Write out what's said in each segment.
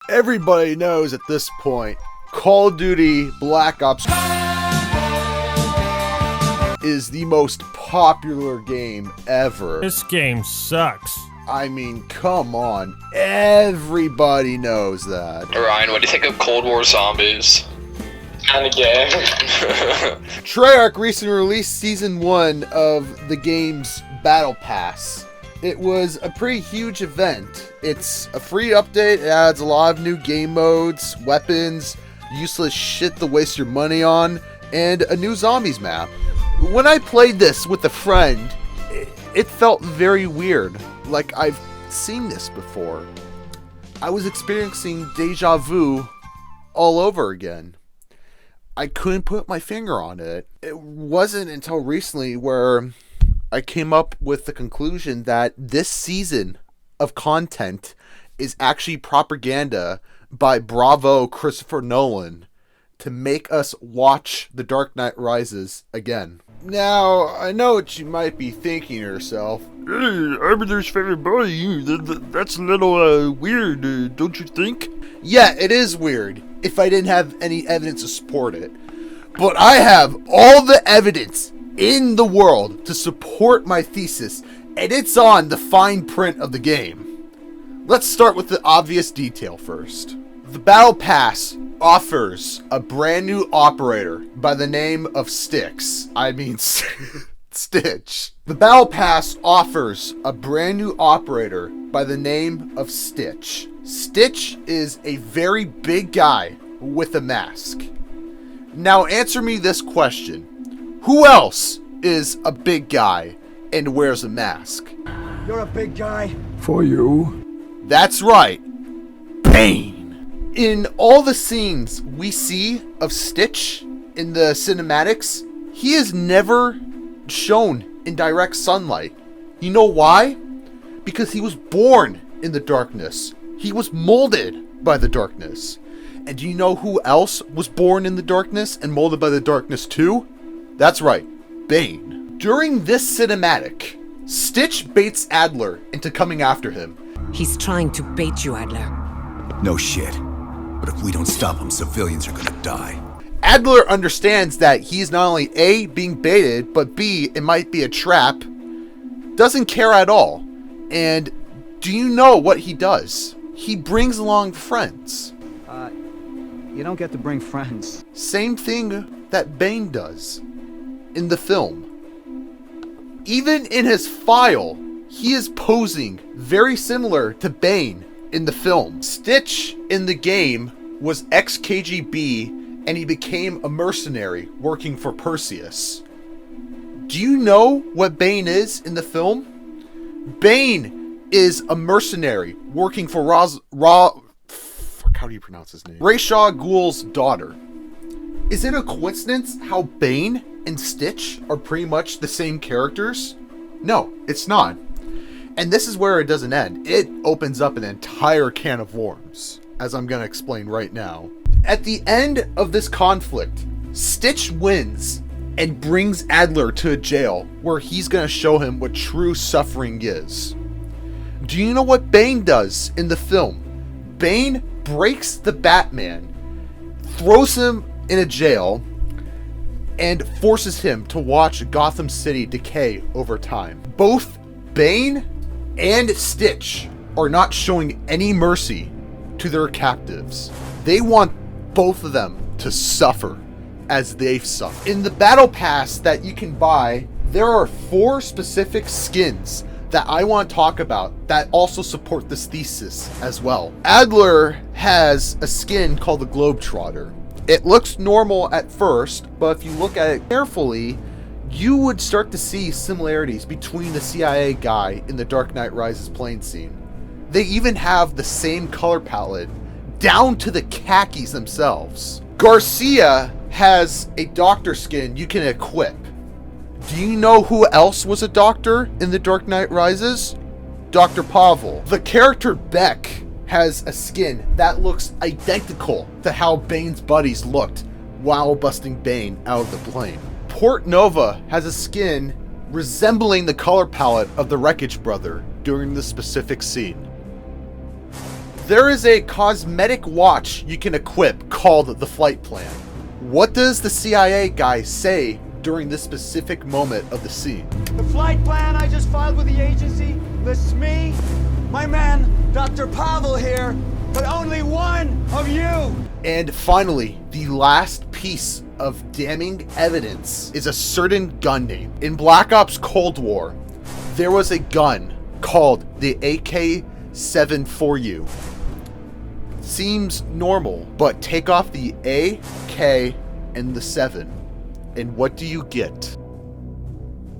Everybody knows at this point, Call of Duty Black Ops is the most popular game ever. This game sucks. I mean, come on. Everybody knows that. Ryan, what do you think of Cold War Zombies? Kinda gay. Treyarch recently released Season 1 of the game's Battle Pass. It was a pretty huge event. It's a free update, it adds a lot of new game modes, weapons, useless shit to waste your money on, and a new zombies map. When I played this with a friend, it felt very weird, like I've seen this before. I was experiencing deja vu all over again. I couldn't put my finger on it. It wasn't until recently where I came up with the conclusion that this season of content is actually propaganda by Bravo Christopher Nolan to make us watch The Dark Knight Rises again. Now, I know what you might be thinking to yourself. Arbiter's favorite boy, that's a little weird, don't you think? Yeah, it is weird, if I didn't have any evidence to support it. But I have all the evidence in the world to support my thesis, and it's on the fine print of the game. Let's start with the obvious detail first. The Battle Pass offers a brand new operator by the name of Stitch. The Battle Pass offers a brand new operator by the name of Stitch. Stitch is a very big guy with a mask. Now answer me this question. Who else is a big guy and wears a mask? You're a big guy. For you. That's right. Bane. In all the scenes we see of Stitch in the cinematics, he is never shown in direct sunlight. You know why? Because he was born in the darkness. He was molded by the darkness. And do you know who else was born in the darkness and molded by the darkness too? That's right, Bane. During this cinematic, Stitch baits Adler into coming after him. He's trying to bait you, Adler. No shit. But if we don't stop him, civilians are gonna die. Adler understands that he's not only A, being baited, but B, it might be a trap. Doesn't care at all. And do you know what he does? He brings along friends. You don't get to bring friends. Same thing that Bane does in the film. Even in his file, he is posing very similar to Bane in the film. Stitch in the game was ex-KGB and he became a mercenary working for Perseus. Do you know what Bane is in the film? Bane is a mercenary working for how do you pronounce his name? Ra's al Ghul's daughter. Is it a coincidence how Bane and Stitch are pretty much the same characters? No, it's not. And this is where it doesn't end. It opens up an entire can of worms, as I'm going to explain right now. At the end of this conflict, Stitch wins and brings Adler to a jail where he's going to show him what true suffering is. Do you know what Bane does in the film? Bane breaks the Batman, throws him in a jail, and forces him to watch Gotham City decay over time. Both Bane and Stitch are not showing any mercy to their captives. They want both of them to suffer as they've suffered. In the Battle Pass that you can buy, there are 4 specific skins that I want to talk about that also support this thesis as well. Adler has a skin called the Globetrotter. It looks normal at first, but if you look at it carefully, you would start to see similarities between the CIA guy in the Dark Knight Rises plane scene. They even have the same color palette, down to the khakis themselves. Garcia has a doctor skin you can equip. Do you know who else was a doctor in The Dark Knight Rises? Dr. Pavel. The character Beck has a skin that looks identical to how Bane's buddies looked while busting Bane out of the plane. Port Nova has a skin resembling the color palette of the Wreckage Brother during the specific scene. there is a cosmetic watch you can equip called the Flight Plan. What does the CIA guy say during this specific moment of the scene? The flight plan I just filed with the agency lists me, my man, Dr. Pavel here, but only one of you. And finally, the last piece of damning evidence is a certain gun name. In Black Ops Cold War, there was a gun called the AK-74U. Seems normal, but take off the A, K, and the 7. And what do you get?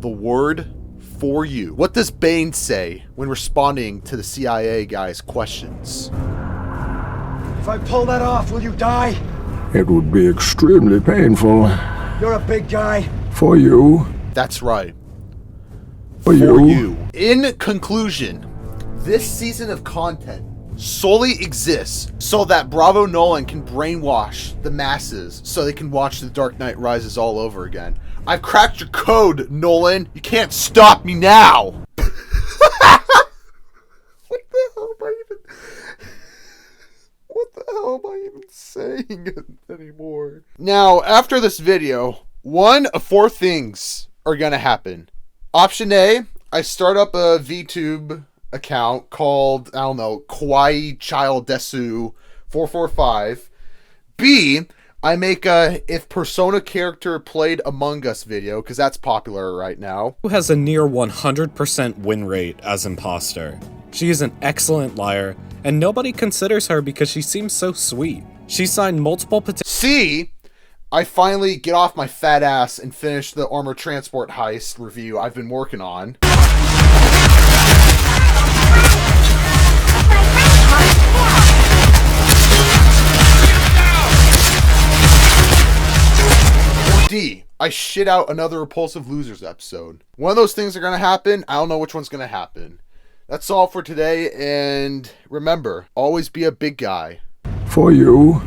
The word for you. What does Bane say when responding to the CIA guy's questions? If I pull that off, will you die? It would be extremely painful. You're a big guy. For you. That's right. For you. In conclusion, this season of content solely exists so that Bravo Nolan can brainwash the masses so they can watch The Dark Knight Rises all over again. I've cracked your code, Nolan. You can't stop me now. What the hell am I even... What the hell am I even saying anymore? Now, after this video, one of 4 things are going to happen. Option A, I start up a VTube account called, I don't know, Kawaii Child Desu 445. B, I make a if Persona character played Among Us video, because that's popular right now. Who has a near 100% win rate as imposter. She is an excellent liar, and nobody considers her because she seems so sweet. She signed multiple petitions. C, I finally get off my fat ass and finish the armor transport heist review I've been working on. D, I shit out another Repulsive Losers episode. One of those things are going to happen. I don't know which one's going to happen. That's all for today, and remember, always be a big guy. For you.